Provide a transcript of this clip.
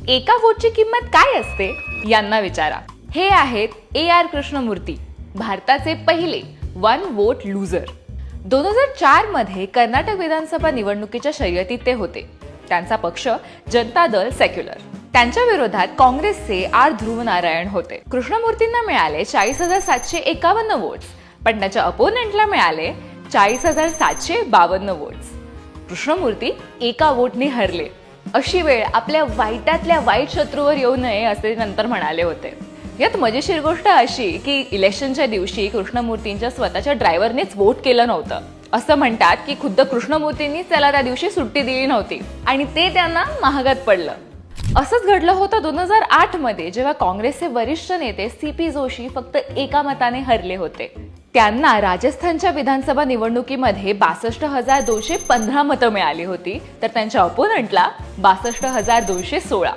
एका वोटची किंमत काय असते यांना विचारा. हे आहेत AR कृष्णमूर्ती, भारताचे पहिले वन वोट लूजर. 2004 मध्ये कर्नाटक विधानसभा निवडणुकीच्या शर्यतीत ते होते. त्यांचा पक्ष जनता दल सेक्युलर. त्यांच्या विरोधात काँग्रेसचे R ध्रुवनारायण होते. कृष्णमूर्तींना मिळाले 40,751 वोट्स, पण त्याच्या अपोनेंटला मिळाले 40,752 वोट्स. कृष्णमूर्ती एका वोटने हरले. अशी वेळ आपल्या वाईटातल्या वाईट शत्रूवर येऊ नये असे नंतर म्हणाले होते. यात मजेशीर गोष्ट अशी की इलेक्शनच्या दिवशी कृष्णमूर्तींच्या स्वतःच्या ड्रायव्हरनेच वोट केलं नव्हतं. असं म्हणतात की खुद्द कृष्णमूर्तींनीच त्याला त्या दिवशी सुट्टी दिली नव्हती आणि ते त्यांना महागात पडलं. असंच घडलं होतं 2008 मध्ये, जेव्हा काँग्रेसचे वरिष्ठ नेते CP जोशी फक्त एका मताने हरले होते. त्यांना राजस्थानच्या विधानसभा निवडणुकीमध्ये 62,215 मतं मिळाली होती, तर त्यांच्या अपोनंटला 62,216.